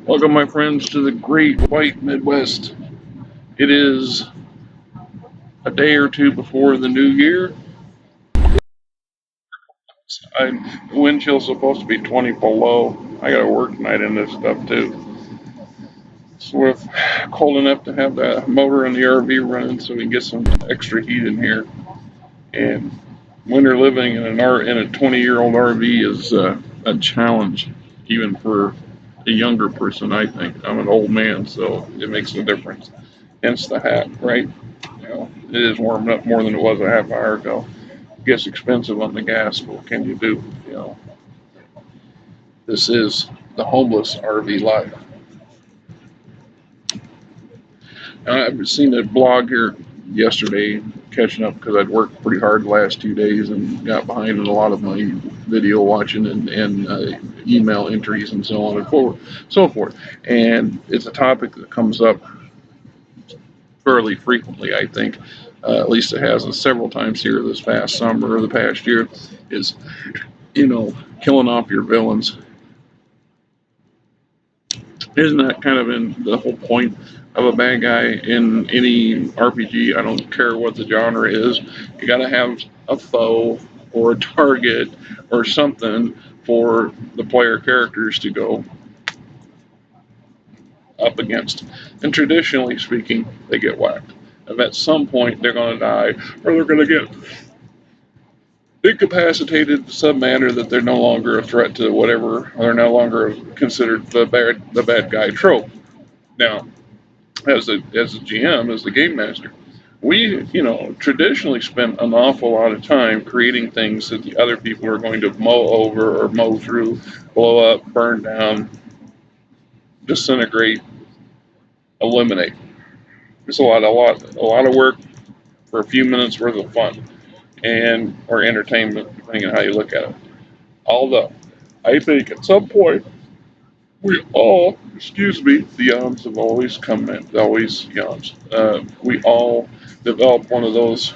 Welcome, my friends, to the great white Midwest. It is a day or two before the new year. The wind chill's supposed to be 20 below. I gotta work tonight in this stuff too. So we're cold enough to have the motor in the RV running so we can get some extra heat in here. And winter living in a 20-year-old RV is a challenge, even for a younger person. I think I'm an old man, so it makes a difference. Hence the hat, right? It is warming up more than it was a half hour ago. It gets expensive on the gas, but what can you do? This is the homeless RV life. I've seen a blog here yesterday, catching up because I'd worked pretty hard the last 2 days and got behind in a lot of my video watching and email entries and so on and so forth. And it's a topic that comes up fairly frequently, I think. At least it has several times here this past summer or the past year. Is killing off your villains. Isn't that kind of in the whole point of a bad guy in any RPG? I don't care what the genre is. You got to have a foe or a target or something for the player characters to go up against. And traditionally speaking, they get whacked. And at some point, they're going to die or they're going to get incapacitated in some manner that they're no longer a threat to whatever, or they're no longer considered the bad guy trope. Now, as a GM, as the game master, we traditionally spend an awful lot of time creating things that the other people are going to mow over or mow through, blow up, burn down, disintegrate, eliminate. It's a lot of work for a few minutes worth of fun and or entertainment, depending on how you look at it. Although I think at some point we all, excuse me, the yawns have always come in, always yawns. We all develop one of those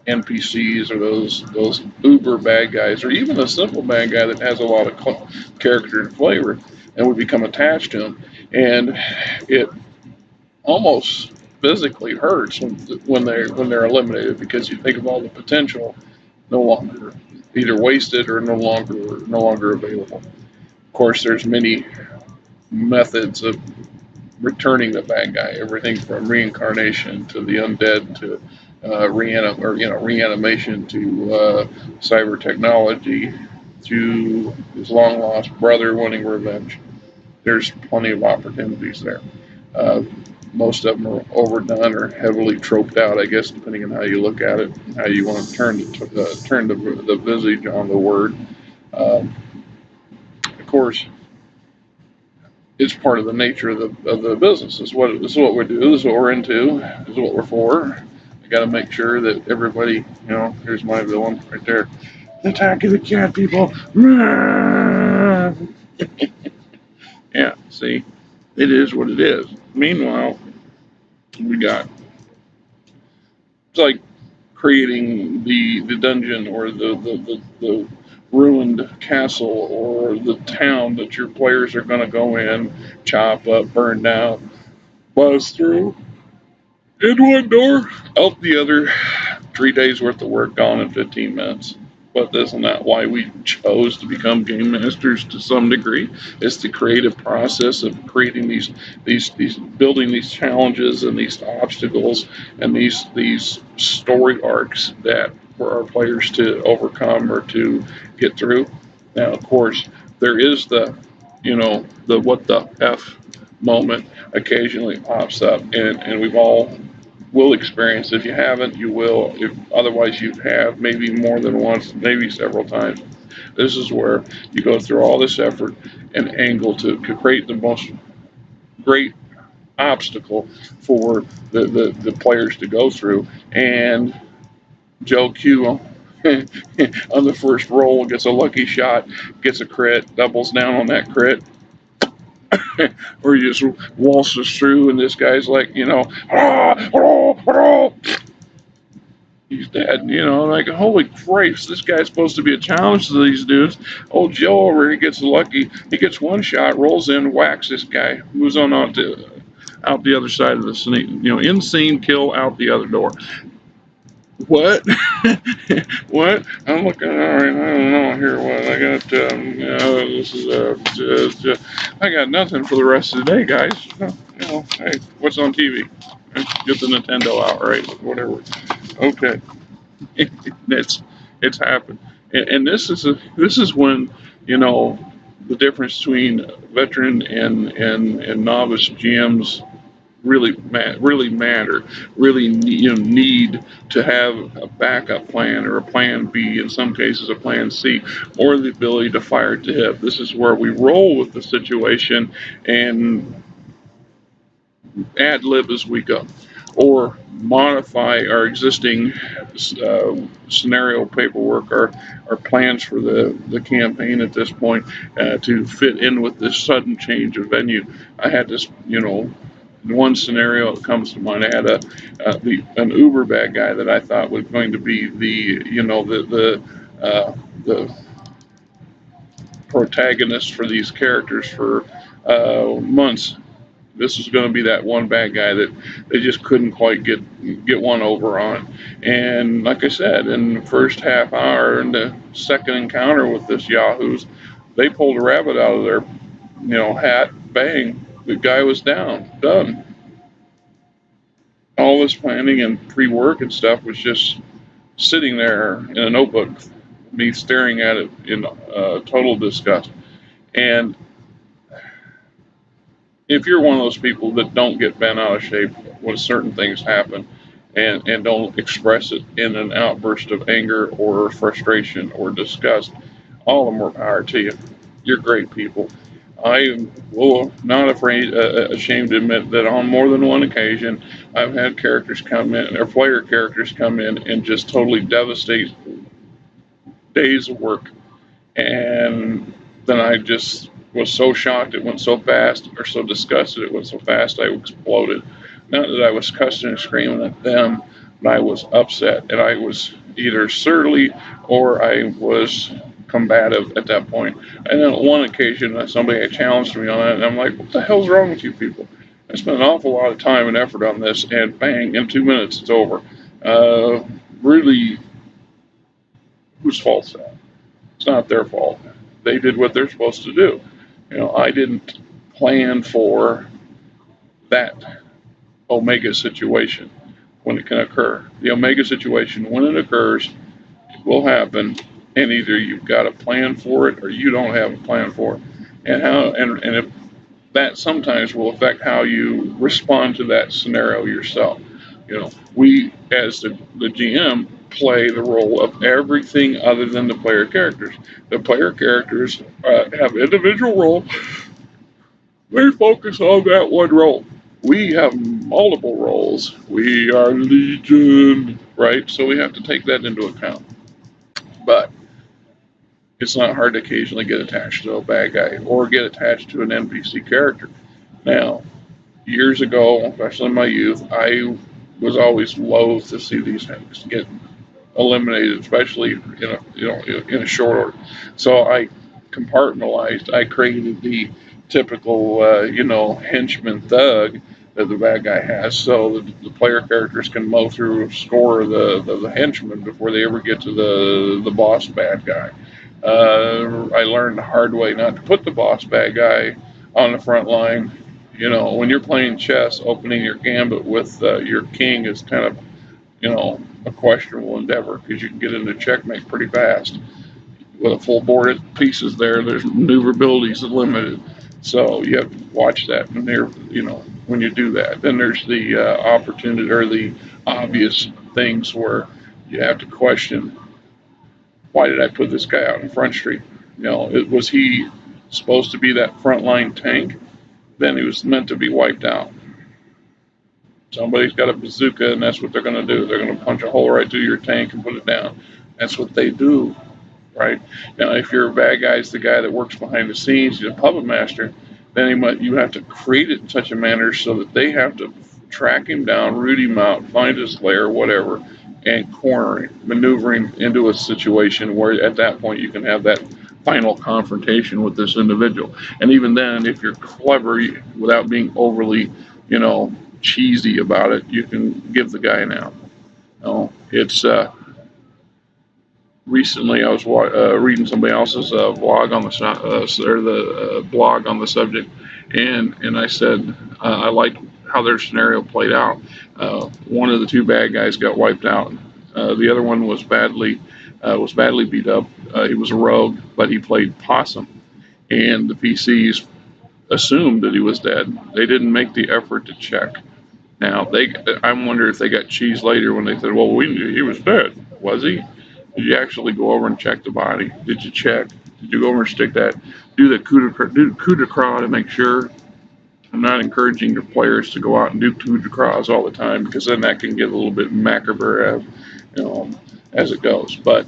NPCs or those uber bad guys, or even a simple bad guy that has a lot of character and flavor, and we become attached to him, and it almost physically hurts when they're eliminated because you think of all the potential no longer either wasted or no longer available. Of course, there's many methods of returning the bad guy. Everything from reincarnation to the undead to reanimation to cyber technology to his long lost brother wanting revenge. There's plenty of opportunities there. Uh, Most of them are overdone or heavily troped out, I guess, depending on how you look at it and how you want to turn the visage on the word. Um, of course, it's part of the nature of the business. This is what we do. This is what we're into. This is what we're for. I got to make sure that everybody, here's my villain right there. Attack of the cat people. Yeah, see, it is what it is. Meanwhile, we got it's like creating the dungeon or the ruined castle or the town that your players are going to go in, chop up, burn down, buzz through, in one door, out the other. 3 days worth of work gone in 15 minutes. But isn't that why we chose to become game masters to some degree? It's the creative process of creating these building these challenges and these obstacles and these story arcs that for our players to overcome or to get through. Now, of course, there is the what the f moment occasionally pops up, and we've all will experience. If you haven't, you will. If otherwise you have, maybe more than once, maybe several times. This is where you go through all this effort and angle to create the most great obstacle for the players to go through. And Joe Q on the first roll gets a lucky shot, gets a crit, doubles down on that crit, or he just waltzes through, and this guy's like, he's dead. You know, like, holy Christ, this guy's supposed to be a challenge to these dudes. Old Joe over here gets lucky. He gets one shot, rolls in, whacks this guy, moves on out the other side of the snake. You know, insane kill out the other door. What? What? I'm looking. All right, I don't know here. What I got? This is I got nothing for the rest of the day, guys. You know, hey, what's on TV? Get the Nintendo out, right? Whatever. Okay. it's it's happened, and this is when, you know, the difference between veteran and novice GMs really matter. Really, you know, need to have a backup plan or a plan B, in some cases a plan C, or the ability to fire to hip. This is where we roll with the situation and ad lib as we go, or modify our existing scenario paperwork, our plans for the campaign at this point, to fit in with this sudden change of venue. I had this, you know, one scenario that comes to mind. I had an Uber bad guy that I thought was going to be the, you know, the protagonist for these characters for months. This was going to be that one bad guy that they just couldn't quite get one over on. And like I said, in the first half hour and the second encounter with this Yahoos, they pulled a rabbit out of their, you know, hat. Bang, the guy was down, done. All this planning and pre-work and stuff was just sitting there in a notebook, me staring at it in total disgust. And if you're one of those people that don't get bent out of shape when certain things happen, and don't express it in an outburst of anger or frustration or disgust, all the more power to you. You're great people. I am, well, not afraid, ashamed to admit that on more than one occasion, I've had characters come in, or player characters come in, and just totally devastate days of work. And then I just was so shocked it went so fast, or so disgusted it went so fast I exploded. Not that I was cussing and screaming at them, but I was upset, and I was either surly or I was combative at that point. And then on one occasion, somebody had challenged me on that, and I'm like, what the hell's wrong with you people? I spent an awful lot of time and effort on this, and bang, in 2 minutes it's over. Really, whose fault's that? It's not their fault. They did what they're supposed to do. You know, I didn't plan for that Omega situation when it can occur. The Omega situation, when it occurs, it will happen, and either you've got a plan for it or you don't have a plan for it. And if that sometimes will affect how you respond to that scenario yourself. You know, we as the GM play the role of everything other than the player characters. The player characters have individual roles. They focus on that one role. We have multiple roles. We are Legion, right? So we have to take that into account. But it's not hard to occasionally get attached to a bad guy or get attached to an NPC character. Now, years ago, especially in my youth, I was always loath to see these things get eliminated, especially in a, you know, in a short order. So I compartmentalized. I created the typical, you know, henchman thug that the bad guy has, so the player characters can mow through a score of the henchmen before they ever get to the boss bad guy. I learned the hard way not to put the boss bad guy on the front line. You know, when you're playing chess, opening your gambit with your king is kind of, you know, a questionable endeavor because you can get into checkmate pretty fast. With a full board of pieces there's maneuverability is limited. So you have to watch that when they're, you know, when you do that. Then there's the opportunity or the obvious things where you have to question, why did I put this guy out in Front Street? You know, was he supposed to be that frontline tank? Then he was meant to be wiped out. Somebody's got a bazooka, and that's what they're going to do. They're going to punch a hole right through your tank and put it down. That's what they do, right? Now, if your bad guy is the guy that works behind the scenes, he's a puppet master, then you have to create it in such a manner so that they have to track him down, root him out, find his lair, whatever, and corner him, maneuvering into a situation where at that point you can have that final confrontation with this individual. And even then, if you're clever, without being overly, you know, cheesy about it, you can give the guy an out. You know, it's recently I was reading somebody else's blog on the blog on the subject, and I said I liked how their scenario played out. One of the two bad guys got wiped out. The other one was badly beat up. He was a rogue, but he played possum, and the PCs assumed that he was dead. They didn't make the effort to check. Now I wonder if they got cheese later when they said, "Well, we knew he was dead. Was he? Did you actually go over and check the body? Did you check? Did you go over and stick that? Do the coup de grace to make sure?" I'm not encouraging your players to go out and do coup de grace all the time because then that can get a little bit macabre, you know, as it goes. But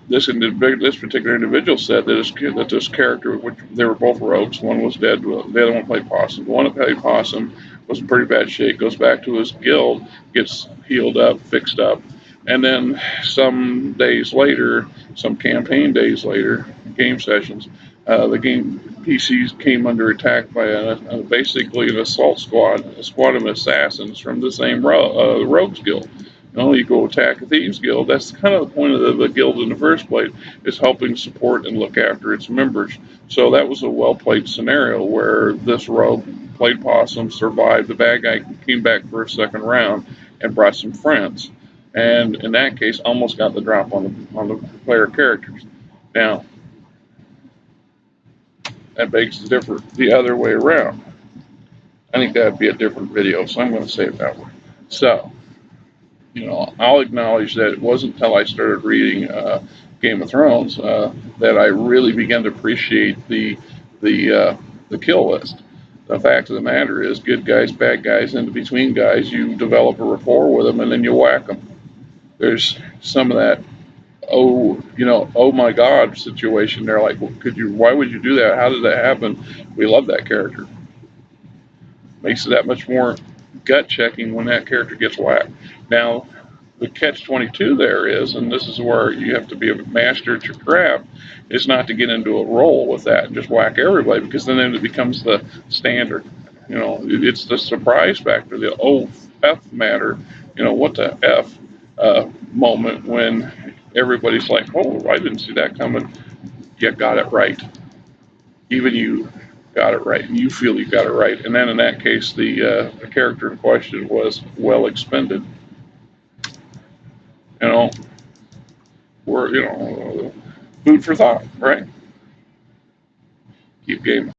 this particular individual said that this character, which they were both rogues, one was dead, the other one played possum. The one that played possum was in pretty bad shape. Goes back to his guild, gets healed up, fixed up, and then some days later, some campaign days later, game sessions, the game PCs came under attack by basically an assault squad, a squad of assassins from the same rogues guild. You know, you go attack a thieves guild. That's kind of the point of the guild in the first place, is helping support and look after its members. So that was a well played scenario where this rogue played possum, survived. The bad guy came back for a second round and brought some friends, and in that case, almost got the drop on the player characters. Now that makes it different the other way around. I think that'd be a different video, so I'm going to say it that way. So, you know, I'll acknowledge that it wasn't until I started reading Game of Thrones that I really began to appreciate the kill list. The fact of the matter is, good guys, bad guys, in between guys, you develop a rapport with them, and then you whack them. There's some of that, oh my God situation. They're like, well, why would you do that? How did that happen? We love that character. Makes it that much more gut checking when that character gets whacked. Now, the catch 22 there is, and this is where you have to be a master at your craft, is not to get into a role with that and just whack everybody, because then it becomes the standard. You know, it's the surprise factor, the oh F matter, you know, what the F moment when everybody's like, oh, I didn't see that coming. You got it right. Even you got it right, and you feel you got it right. And then in that case, the character in question was well expended. You know, food for thought, right? Keep gaming.